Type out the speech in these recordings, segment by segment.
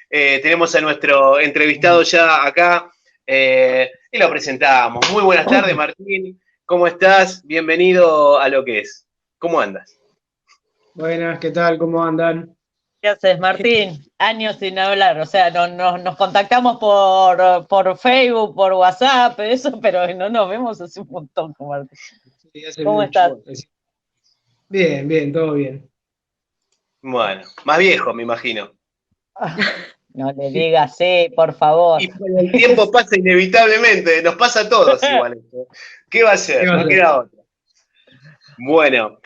Tenemos a nuestro entrevistado ya acá y lo presentamos. Muy buenas tardes, Martín. ¿Cómo estás? Bienvenido a Lo que es. ¿Cómo andas? Buenas, ¿qué tal? ¿Cómo andan? ¿Qué haces, Martín? Años sin hablar, o sea, nos contactamos por Facebook, por WhatsApp, eso, pero no nos vemos hace un montón, Martín. Sí, hace ¿Cómo mucho. estás? Bien, todo bien. Bueno, más viejo, me imagino. No le digas, por favor. Y el tiempo pasa inevitablemente, nos pasa a todos igual esto. ¿Qué va a ser? No queda otra. Bueno,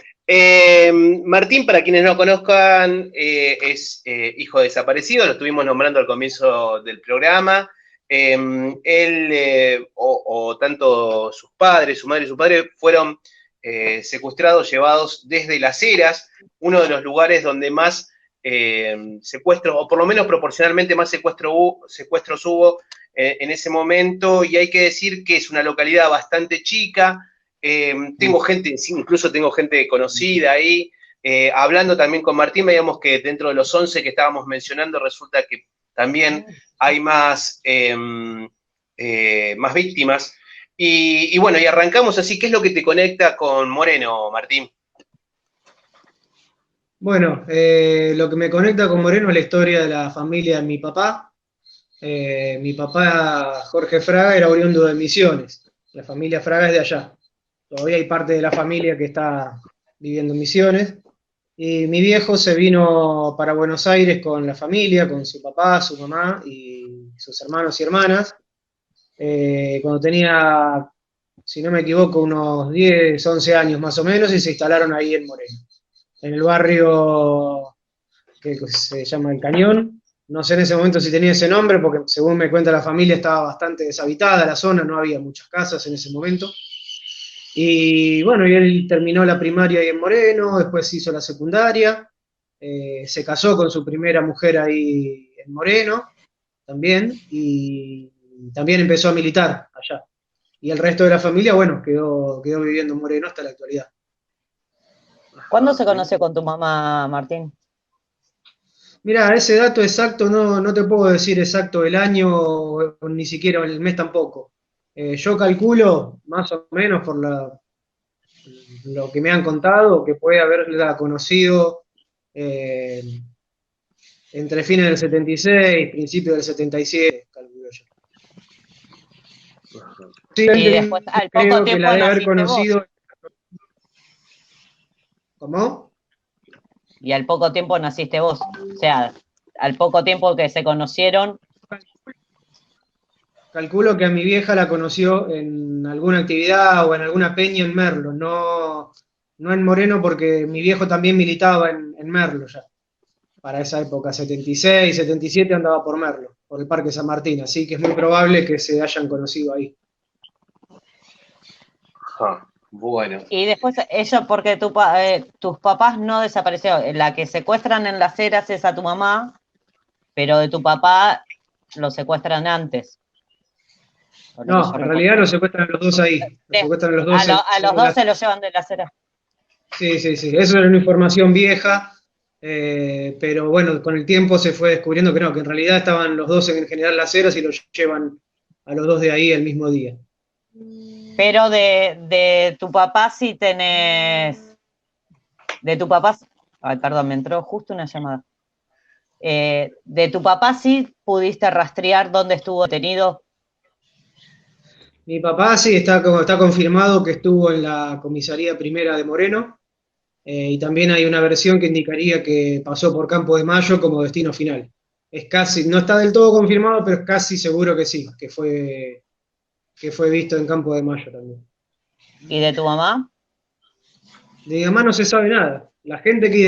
Martín, para quienes no conozcan, es hijo desaparecido, lo estuvimos nombrando al comienzo del programa. Él, o tanto sus padres, su madre y su padre, fueron secuestrados, llevados desde Las Heras, uno de los lugares donde más secuestros, o por lo menos proporcionalmente más secuestros hubo en ese momento, y hay que decir que es una localidad bastante chica. Tengo gente, incluso tengo gente conocida ahí. Hablando también con Martín, veíamos que dentro de los 11 que estábamos mencionando, resulta que también hay más víctimas. Y bueno, y arrancamos así. ¿Qué es lo que te conecta con Moreno, Martín? Bueno, lo que me conecta con Moreno es la historia de la familia de mi papá. Mi papá, Jorge Fraga, era oriundo de Misiones. La familia Fraga es de allá. Todavía hay parte de la familia que está viviendo en Misiones. Y mi viejo se vino para Buenos Aires con la familia, con su papá, su mamá y sus hermanos y hermanas. Cuando tenía, si no me equivoco, unos 10, 11 años más o menos, y se instalaron ahí en Moreno, en el barrio que se llama El Cañón. No sé en ese momento si tenía ese nombre, porque según me cuenta la familia estaba bastante deshabitada la zona, no había muchas casas en ese momento. Y bueno, y él terminó la primaria ahí en Moreno, después hizo la secundaria, se casó con su primera mujer ahí en Moreno también, y también empezó a militar allá. Y el resto de la familia, bueno, quedó viviendo en Moreno hasta la actualidad. ¿Cuándo se conoció con tu mamá, Martín? Mira, ese dato exacto no te puedo decir exacto el año, o ni siquiera el mes tampoco. Yo calculo, más o menos por lo que me han contado, que puede haberla conocido eh, entre fines del 76, principios del 77, calculo yo. Sí, Y después, al poco creo que tiempo, la debe haber naciste conocido. vos. ¿Cómo? Y al poco tiempo naciste vos. O sea, al poco tiempo que se conocieron. Calculo que a mi vieja la conoció en alguna actividad o en alguna peña en Merlo, no en Moreno, porque mi viejo también militaba en Merlo ya. Para esa época, 76, 77 andaba por Merlo, por el Parque San Martín, así que es muy probable que se hayan conocido ahí. Bueno. Y después ellos, porque tus papás no desaparecieron. La que secuestran en Las Heras es a tu mamá, pero de tu papá lo secuestran antes. No, en realidad los secuestran los dos ahí. Los secuestran los dos. A los dos se los llevan de Las Heras. Sí. Eso era una información vieja, pero bueno, con el tiempo se fue descubriendo que no, que en realidad estaban los dos en General Las Heras y los llevan a los dos de ahí el mismo día. Pero de tu papá sí tenés... De tu papá... Ay, perdón, me entró justo una llamada. De tu papá sí pudiste rastrear dónde estuvo detenido. Mi papá sí está confirmado que estuvo en la comisaría primera de Moreno, y también hay una versión que indicaría que pasó por Campo de Mayo como destino final. Es casi, no está del todo confirmado, pero es casi seguro que sí, que fue visto en Campo de Mayo también. ¿Y de tu mamá? De mi mamá no se sabe nada. La gente que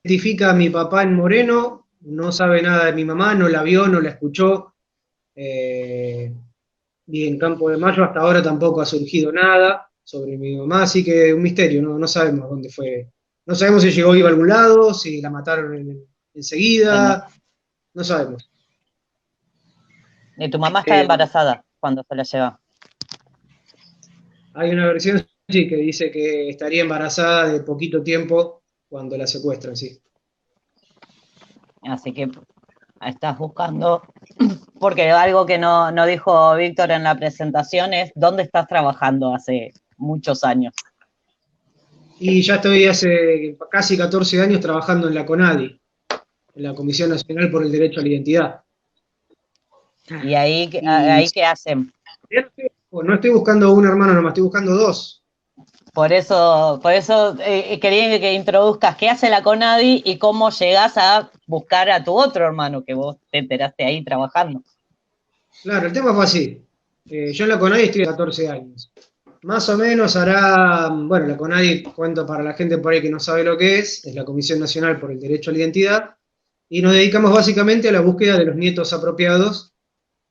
identifica a mi papá en Moreno no sabe nada de mi mamá, no la vio, no la escuchó. Y en Campo de Mayo hasta ahora tampoco ha surgido nada sobre mi mamá, así que un misterio, no sabemos dónde fue. No sabemos si llegó viva a algún lado, si la mataron enseguida, no sabemos. Y tu mamá está embarazada cuando se la lleva. Hay una versión, sí, que dice que estaría embarazada de poquito tiempo cuando la secuestran, sí. Así que estás buscando, porque algo que no dijo Víctor en la presentación es dónde estás trabajando hace muchos años. Y ya estoy hace casi 14 años trabajando en la CONADI, en la Comisión Nacional por el Derecho a la Identidad. ¿Y ahí qué hacen? No estoy buscando un hermano nomás, estoy buscando dos. Por eso quería que introduzcas qué hace la CONADI y cómo llegás a buscar a tu otro hermano, que vos te enteraste ahí trabajando. Claro, el tema fue así. Yo en la CONADI estoy hace 14 años. Más o menos hará, bueno, la CONADI, cuento para la gente por ahí que no sabe lo que es la Comisión Nacional por el Derecho a la Identidad, y nos dedicamos básicamente a la búsqueda de los nietos apropiados.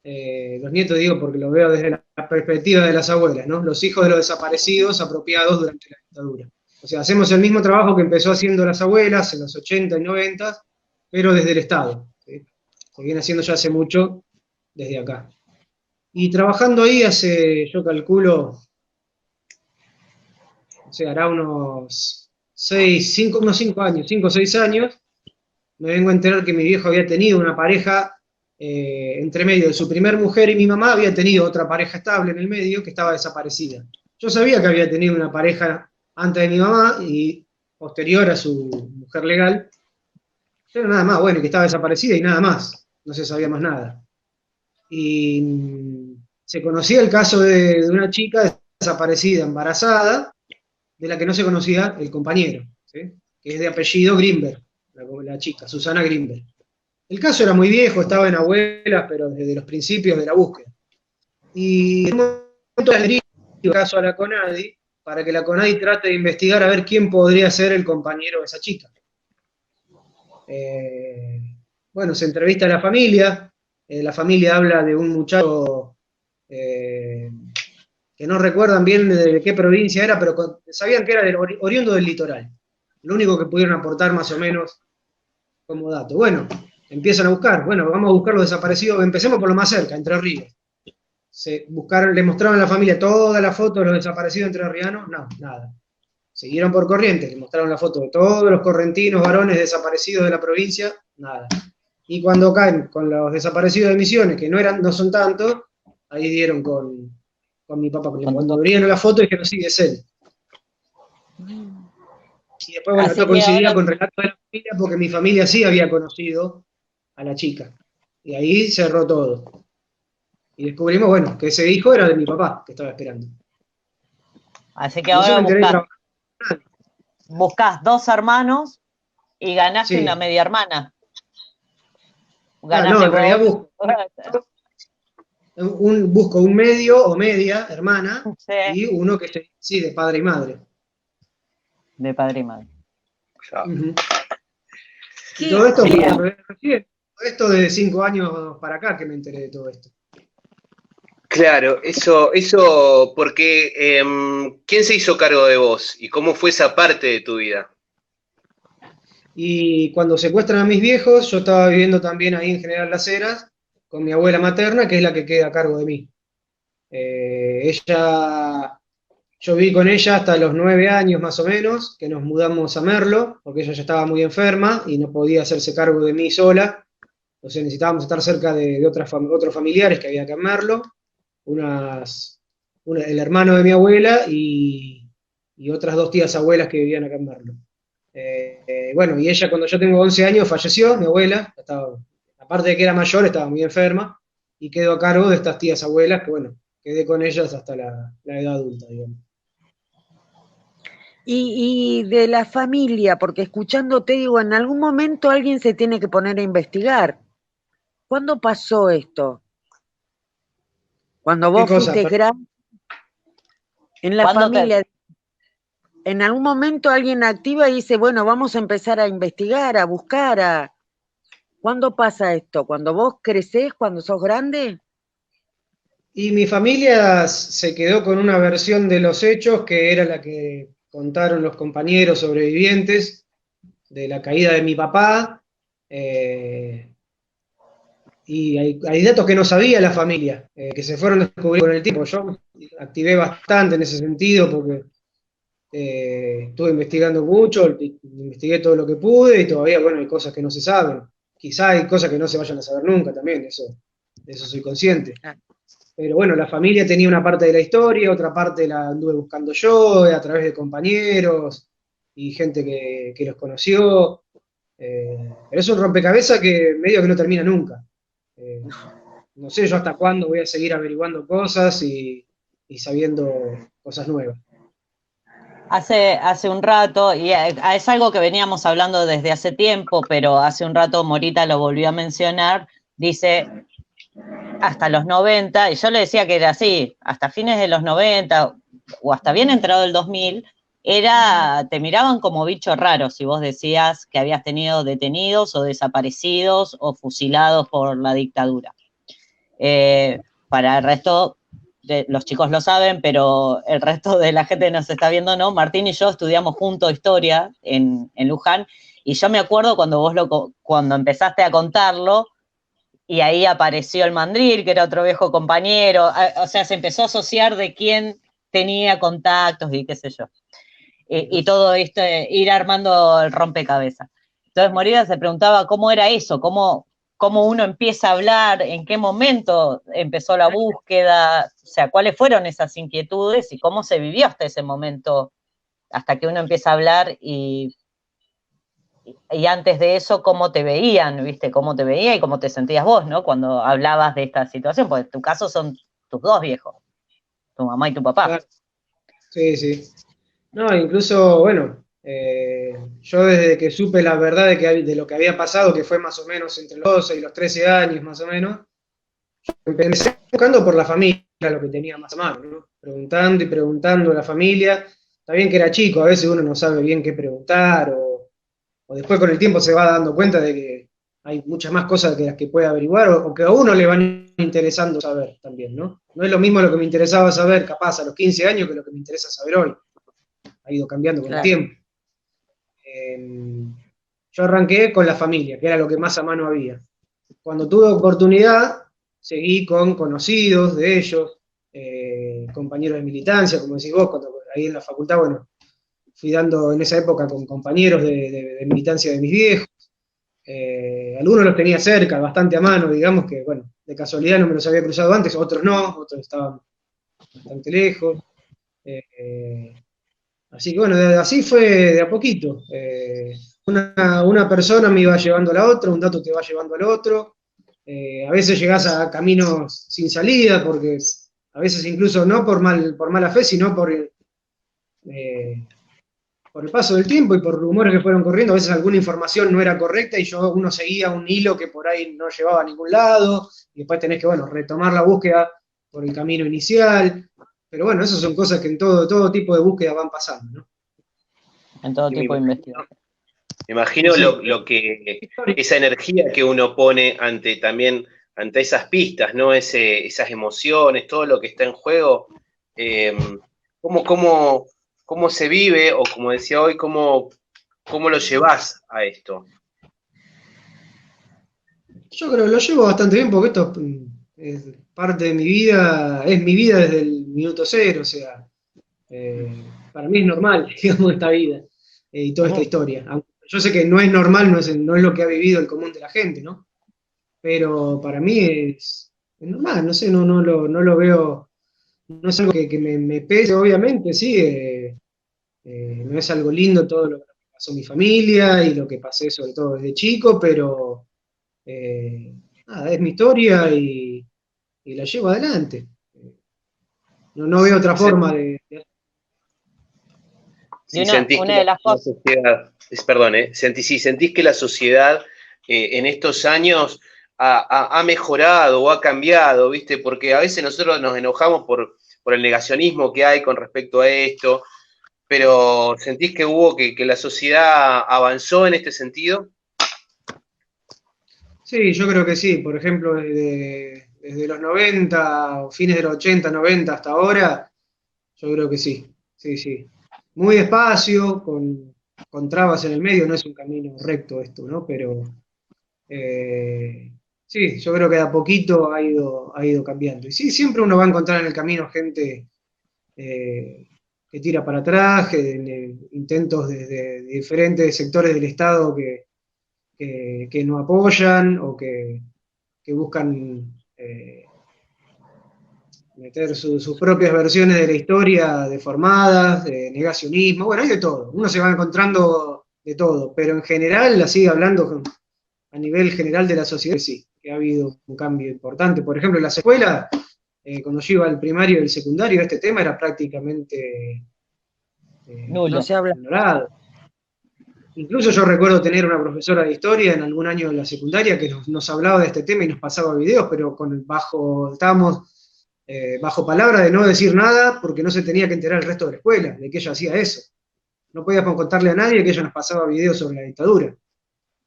Los nietos digo porque lo veo desde la perspectiva de las abuelas, ¿no? Los hijos de los desaparecidos apropiados durante la dictadura. O sea, hacemos el mismo trabajo que empezó haciendo las abuelas en los 80 y 90, pero desde el Estado, ¿sí? Se viene haciendo ya hace mucho desde acá. Y trabajando ahí hace, yo calculo, o sea, hará unos 5 años, 5 o 6 años, me vengo a enterar que mi viejo había tenido una pareja entre medio de su primer mujer y mi mamá, había tenido otra pareja estable en el medio que estaba desaparecida. Yo sabía que había tenido una pareja antes de mi mamá y posterior a su mujer legal, pero nada más, bueno, que estaba desaparecida y nada más, no se sabía más nada. Y se conocía el caso de una chica desaparecida, embarazada, de la que no se conocía el compañero, ¿sí? Que es de apellido Grimberg, la chica, Susana Grimberg. El caso era muy viejo, estaba en abuelas, pero desde los principios de la búsqueda. Y en un momento le dirijo el caso a la CONADI, para que la CONADI trate de investigar a ver quién podría ser el compañero de esa chica. Bueno, se entrevista a la familia habla de un muchacho que no recuerdan bien de qué provincia era, pero sabían que era oriundo del litoral. Lo único que pudieron aportar más o menos como dato. Bueno, empiezan a buscar, bueno, vamos a buscar los desaparecidos, empecemos por lo más cerca, Entre Ríos. Le mostraron a la familia todas las fotos de los desaparecidos entrerrianos, no, nada. Siguieron por Corrientes, le mostraron la foto de todos los correntinos varones desaparecidos de la provincia, nada. Y cuando caen con los desaparecidos de Misiones, que no son tantos, ahí dieron con mi papá, porque cuando abrieron la foto dijeron, sí, es él. Y después, bueno, esto coincidía con relatos de la familia, porque mi familia sí había conocido a la chica. Y ahí cerró todo. Y descubrimos, bueno, que ese hijo era de mi papá, que estaba esperando. Así que ahora buscás 2 hermanos y ganaste una media hermana. No, en realidad busco un medio o media hermana, sí, y uno que sí, de padre y madre. De padre y madre. Y todo esto recién, esto de 5 años para acá que me enteré de todo esto. Claro, eso porque ¿quién se hizo cargo de vos y cómo fue esa parte de tu vida? Y cuando secuestran a mis viejos, yo estaba viviendo también ahí en General Las Heras, con mi abuela materna, que es la que queda a cargo de mí. Yo viví con ella hasta los 9 años más o menos, que nos mudamos a Merlo, porque ella ya estaba muy enferma y no podía hacerse cargo de mí sola. Entonces necesitábamos estar cerca de otros familiares que había que en Merlo, el hermano de mi abuela y otras 2 tías abuelas que vivían acá en Merlo. Bueno, y ella cuando yo tengo 11 años falleció, mi abuela, aparte de que era mayor, estaba muy enferma, y quedó a cargo de estas tías abuelas, que bueno, quedé con ellas hasta la edad adulta, digamos. Y de la familia, porque escuchándote digo, en algún momento alguien se tiene que poner a investigar. ¿Cuándo pasó esto? Cuando vos fuiste grande, en la familia, en algún momento alguien activa y dice, bueno, vamos a empezar a investigar, a buscar, ¿Cuándo pasa esto? ¿Cuando vos crecés, cuando sos grande? Y mi familia se quedó con una versión de los hechos que era la que contaron los compañeros sobrevivientes de la caída de mi papá, y hay datos que no sabía la familia, que se fueron descubriendo con el tiempo. Yo activé bastante en ese sentido porque estuve investigando mucho, investigué todo lo que pude y todavía, bueno, hay cosas que no se saben. quizá hay cosas que no se vayan a saber nunca también, de eso soy consciente. Pero bueno, la familia tenía una parte de la historia, otra parte la anduve buscando yo, a través de compañeros y gente que los conoció. Pero es un rompecabezas que medio que no termina nunca. Eh, no sé yo hasta cuándo voy a seguir averiguando cosas y sabiendo cosas nuevas. Hace un rato, y es algo que veníamos hablando desde hace tiempo, pero hace un rato Morita lo volvió a mencionar, dice hasta los 90, y yo le decía que era así, hasta fines de los 90 o hasta bien entrado el 2000, te miraban como bicho raro si vos decías que habías tenido detenidos o desaparecidos o fusilados por la dictadura. Para el resto, los chicos lo saben, pero el resto de la gente que nos está viendo no. Martín y yo estudiamos juntos historia en Luján, y yo me acuerdo cuando empezaste a contarlo, y ahí apareció el mandril, que era otro viejo compañero, o sea, se empezó a asociar de quién tenía contactos y qué sé yo. Y todo esto, ir armando el rompecabezas. Entonces Morita se preguntaba cómo era eso, cómo uno empieza a hablar, en qué momento empezó la búsqueda, o sea, cuáles fueron esas inquietudes y cómo se vivió hasta ese momento, hasta que uno empieza a hablar y antes de eso, cómo te veían, ¿viste? Cómo te veía y cómo te sentías vos, ¿no? Cuando hablabas de esta situación, porque en tu caso son tus dos viejos, tu mamá y tu papá. Claro. Sí, sí. No, incluso, bueno, yo desde que supe la verdad de lo que había pasado, que fue más o menos entre los 12 y los 13 años, más o menos, empecé buscando por la familia, lo que tenía más a mano, ¿no? Preguntando y preguntando a la familia. Está bien que era chico, a veces uno no sabe bien qué preguntar, o después con el tiempo se va dando cuenta de que hay muchas más cosas de las que puede averiguar, o que a uno le van interesando saber también, ¿no? No es lo mismo lo que me interesaba saber, capaz, a los 15 años, que lo que me interesa saber hoy. Ha ido cambiando con el tiempo. Yo arranqué con la familia, que era lo que más a mano había. Cuando tuve oportunidad, seguí con conocidos de ellos, compañeros de militancia, como decís vos, cuando ahí en la facultad, bueno, fui dando en esa época con compañeros de militancia de mis viejos. Algunos los tenía cerca, bastante a mano, digamos que, bueno, de casualidad no me los había cruzado antes, otros no, otros estaban bastante lejos. Así que bueno, así fue de a poquito. Una persona me iba llevando a la otra, un dato te va llevando al otro. A veces llegás a caminos sin salida, porque a veces incluso no por mala fe, sino por el paso del tiempo y por rumores que fueron corriendo. A veces alguna información no era correcta y uno seguía un hilo que por ahí no llevaba a ningún lado, y después tenés que, bueno, retomar la búsqueda por el camino inicial. Pero bueno, esas son cosas que en todo tipo de búsqueda van pasando, ¿no? En todo tipo de investigación. Me imagino Sí. esa energía que uno pone ante esas pistas, ¿no? Esas emociones, todo lo que está en juego. ¿Cómo se vive? O como decía hoy, ¿cómo lo llevas a esto? Yo creo que lo llevo bastante bien porque esto es parte de mi vida, es mi vida desde el minuto cero, o sea, para mí es normal, digamos, esta vida y toda esta historia. Aunque yo sé que no es normal, no es lo que ha vivido el común de la gente, ¿no? Pero para mí es normal, no sé, no lo veo, no es algo que me pese, obviamente, sí, no es algo lindo todo lo que pasó mi familia y lo que pasé sobre todo desde chico, pero nada, es mi historia y la llevo adelante. No veo otra forma de Si sentís una de las cosas. sentís que la sociedad en estos años ha mejorado o ha cambiado, ¿viste? Porque a veces nosotros nos enojamos por el negacionismo que hay con respecto a esto, pero ¿sentís que la sociedad avanzó en este sentido? Sí, yo creo que sí. Por ejemplo, desde los 90 o fines de los 80, 90 hasta ahora, yo creo que sí. Sí, sí. Muy despacio, con trabas en el medio, no es un camino recto esto, ¿no? Pero sí, yo creo que de a poquito ha ido cambiando. Y sí, siempre uno va a encontrar en el camino gente que tira para atrás, intentos desde diferentes sectores del Estado que que no apoyan o que buscan meter sus propias versiones de la historia deformadas, de negacionismo, bueno, hay de todo, uno se va encontrando de todo, pero en general, así hablando a nivel general de la sociedad, sí, que ha habido un cambio importante. Por ejemplo, en las escuelas, cuando yo iba al primario y al secundario, este tema era prácticamente No se habla. ignorado. Incluso yo recuerdo tener una profesora de historia en algún año de la secundaria que nos hablaba de este tema y nos pasaba videos, pero estábamos bajo palabra de no decir nada porque no se tenía que enterar el resto de la escuela, de que ella hacía eso. No podíamos contarle a nadie que ella nos pasaba videos sobre la dictadura,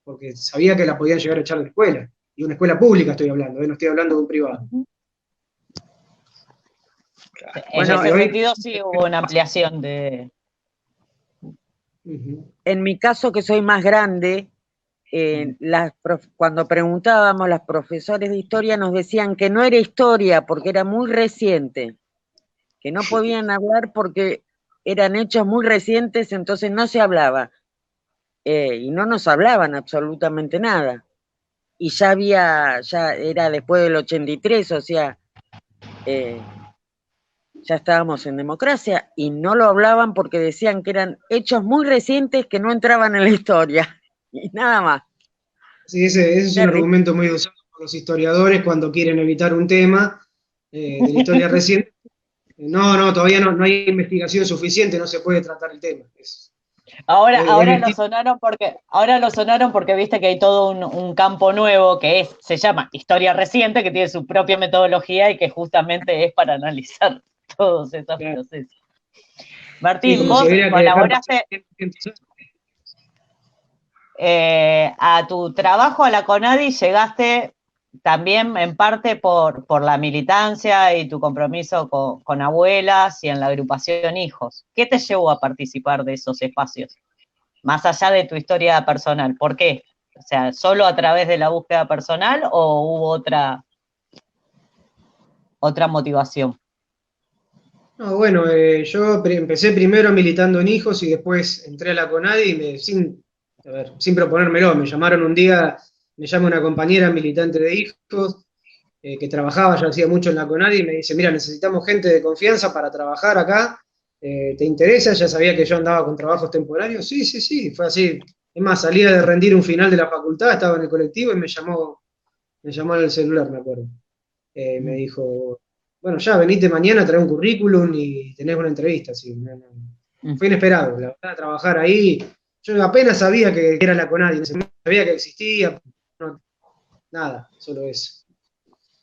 porque sabía que la podían llegar a echar de la escuela. Y una escuela pública estoy hablando, no estoy hablando de un privado. En ese sentido sí hubo una ampliación de... En mi caso, que soy más grande, cuando preguntábamos, las profesores de historia nos decían que no era historia porque era muy reciente, que no podían hablar porque eran hechos muy recientes, entonces no se hablaba. Y no nos hablaban absolutamente nada. Y ya era después del 83, o sea, ya estábamos en democracia, y no lo hablaban porque decían que eran hechos muy recientes que no entraban en la historia, y nada más. Sí, ese es un argumento muy usado por los historiadores cuando quieren evitar un tema de la historia reciente. No, todavía no hay investigación suficiente, no se puede tratar el tema. Ahora lo sonaron porque viste que hay todo un campo nuevo que se llama historia reciente, que tiene su propia metodología y que justamente es para analizar todos esos procesos. Martín, vos colaboraste a tu trabajo a la CONADI, llegaste también en parte por la militancia y tu compromiso con abuelas y en la agrupación Hijos. ¿Qué te llevó a participar de esos espacios? Más allá de tu historia personal, ¿por qué? O sea, ¿solo a través de la búsqueda personal o hubo otra motivación? No, bueno, yo empecé primero militando en Hijos y después entré a la CONADI y sin proponérmelo, me llamaron un día, me llama una compañera militante de Hijos que trabajaba, ya hacía mucho en la CONADI, y me dice, mira, necesitamos gente de confianza para trabajar acá, ¿te interesa? Ya sabía que yo andaba con trabajos temporarios, sí, fue así. Es más, salía de rendir un final de la facultad, estaba en el colectivo y me llamó en el celular, me acuerdo. Me dijo, bueno, ya venite mañana, trae un currículum y tenés una entrevista. Así, fue inesperado, la verdad, trabajar ahí. Yo apenas sabía que era la CONADI, no sabía que existía, nada, solo eso.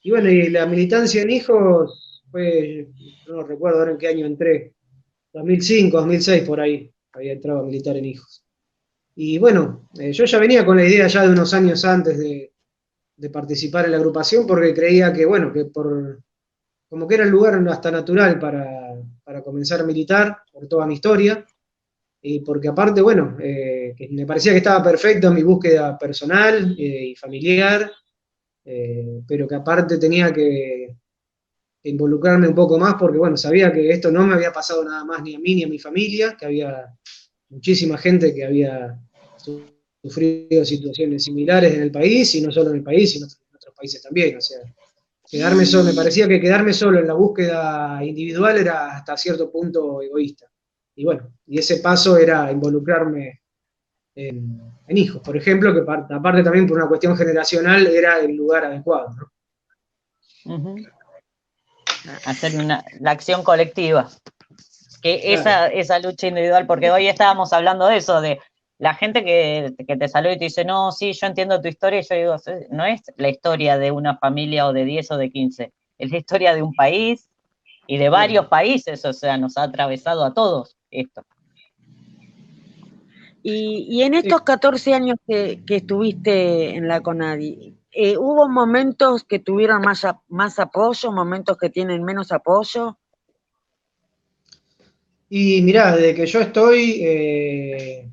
Y bueno, y la militancia en Hijos fue, no recuerdo ahora en qué año entré, 2005, 2006, por ahí, había entrado a militar en Hijos. Y bueno, yo ya venía con la idea ya de unos años antes de participar en la agrupación porque creía que, bueno, como que era el lugar hasta natural para comenzar a militar por toda mi historia, y porque aparte, bueno, que me parecía que estaba perfecto en mi búsqueda personal y familiar, pero que aparte tenía que involucrarme un poco más porque, bueno, sabía que esto no me había pasado nada más ni a mí ni a mi familia, que había muchísima gente que había sufrido situaciones similares en el país, y no solo en el país, sino en otros países también. O sea, me parecía que quedarme solo en la búsqueda individual era hasta cierto punto egoísta. Y bueno, y ese paso era involucrarme en Hijos, por ejemplo, que aparte también por una cuestión generacional era el lugar adecuado, ¿no? Hacer la acción colectiva. Que claro. esa lucha individual, porque hoy estábamos hablando de eso, de la gente que te saluda y te dice, no, sí, yo entiendo tu historia, y yo digo, no es la historia de una familia o de 10 o de 15, es la historia de un país y de varios países, o sea, nos ha atravesado a todos esto. Y en estos 14 años que estuviste en la CONADI, ¿hubo momentos que tuvieron más apoyo, momentos que tienen menos apoyo? Y mirá, desde que yo estoy, en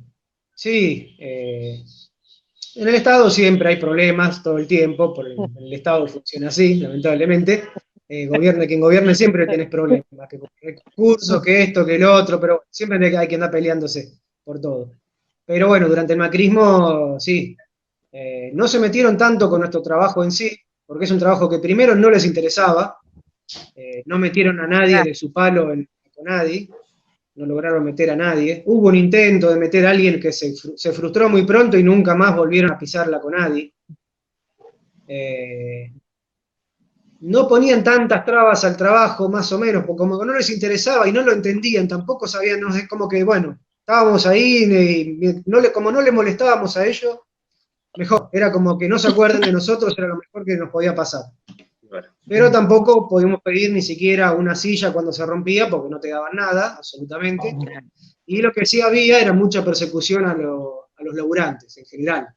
el Estado siempre hay problemas todo el tiempo, el Estado funciona así, lamentablemente. Gobierne quien gobierne, siempre tenés problemas, que recursos, que esto, que lo otro, pero siempre hay que andar peleándose por todo. Pero bueno, durante el macrismo, sí, No se metieron tanto con nuestro trabajo en sí, porque es un trabajo que primero no les interesaba, no metieron a nadie de su palo en Conadi, no lograron meter a nadie. Hubo un intento de meter a alguien que se frustró muy pronto y nunca más volvieron a pisar la Conadi. No ponían tantas trabas al trabajo, más o menos, porque como no les interesaba y no lo entendían, tampoco sabían, no sé, como que, bueno, estábamos ahí, y como no le molestábamos a ellos, mejor, era como que no se acuerden de nosotros, era lo mejor que nos podía pasar. Pero tampoco podíamos pedir ni siquiera una silla cuando se rompía, porque no te daban nada, absolutamente. Y lo que sí había era mucha persecución a los laburantes en general.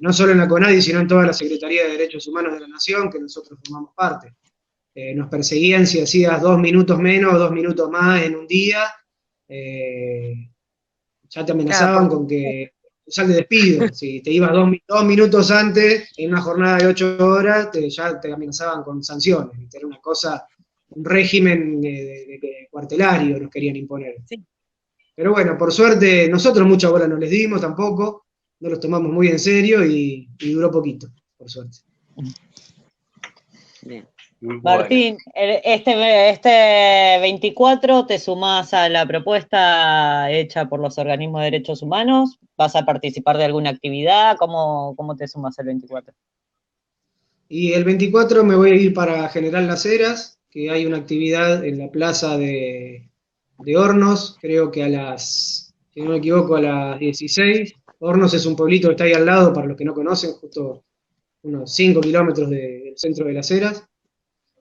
No solo en la CONADI, sino en toda la Secretaría de Derechos Humanos de la Nación, que nosotros formamos parte. Nos perseguían si hacías 2 minutos menos o 2 minutos más en un día, ya te amenazaban con que sal de despido. Si te ibas 2 minutos antes, en una jornada de 8 horas, ya te amenazaban con sanciones. Era una cosa, un régimen de cuartelario nos querían imponer. Sí. Pero bueno, por suerte, nosotros mucha bola no les dimos tampoco, no los tomamos muy en serio y duró poquito, por suerte. Bien. Martín, este 24 te sumás a la propuesta hecha por los organismos de derechos humanos. ¿Vas a participar de alguna actividad? ¿Cómo te sumas el 24? Y el 24 me voy a ir para General Las Heras, que hay una actividad en la plaza de Hornos, creo que si no me equivoco, a las 16. Hornos es un pueblito que está ahí al lado, para los que no conocen, justo unos 5 kilómetros del centro de Las Heras.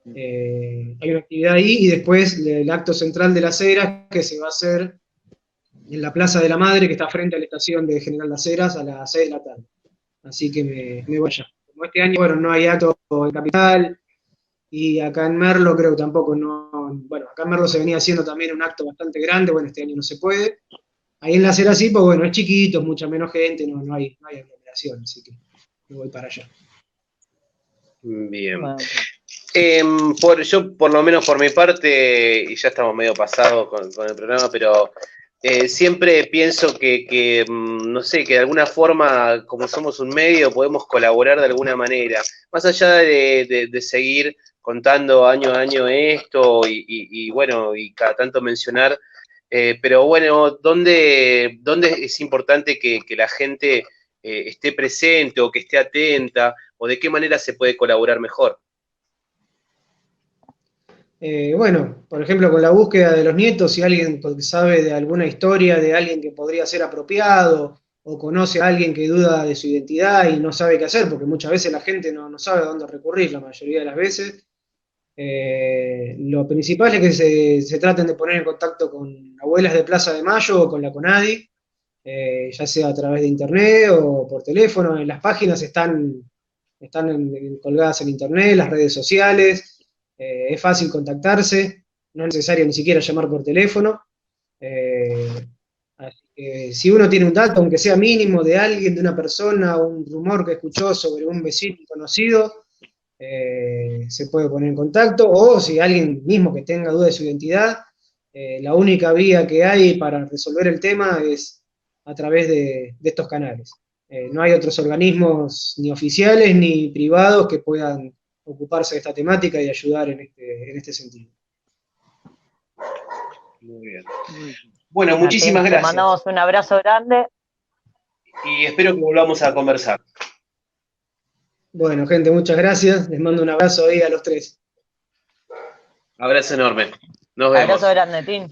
Hay una actividad ahí y después el acto central de Las Heras que se va a hacer en la Plaza de la Madre, que está frente a la estación de General Las Heras a las 6 de la tarde. Así que me voy allá. Como este año, bueno, no hay acto en Capital y acá en Merlo creo que tampoco bueno, acá en Merlo se venía haciendo también un acto bastante grande, bueno, este año no se puede. Ahí en Las Heras sí, pues bueno, es chiquito, es mucha menos gente, no hay aglomeración, así que me voy para allá. Bien. Wow. Yo, por lo menos por mi parte, y ya estamos medio pasados con el programa, pero siempre pienso que, no sé, que de alguna forma, como somos un medio, podemos colaborar de alguna manera. Más allá de seguir contando año a año esto y bueno, y cada tanto mencionar, pero bueno, ¿dónde es importante que la gente esté presente o que esté atenta, o de qué manera se puede colaborar mejor? Bueno, por ejemplo, con la búsqueda de los nietos, si alguien sabe de alguna historia de alguien que podría ser apropiado, o conoce a alguien que duda de su identidad y no sabe qué hacer, porque muchas veces la gente no sabe a dónde recurrir, la mayoría de las veces. Lo principal es que se traten de poner en contacto con abuelas de Plaza de Mayo o con la CONADI, ya sea a través de internet o por teléfono. En las páginas están colgadas en internet, las redes sociales. Es fácil contactarse, no es necesario ni siquiera llamar por teléfono. Así que si uno tiene un dato, aunque sea mínimo, de alguien, de una persona, un rumor que escuchó sobre un vecino conocido, se puede poner en contacto, o si alguien mismo que tenga duda de su identidad, la única vía que hay para resolver el tema es a través de estos canales. No hay otros organismos ni oficiales ni privados que puedan ocuparse de esta temática y ayudar en este sentido. Muy bien. Bueno, muchísimas gracias. Te mandamos un abrazo grande. Y espero que volvamos a conversar. Bueno, gente, muchas gracias. Les mando un abrazo ahí a los tres. Abrazo enorme. Nos vemos. Abrazo grande, Tim.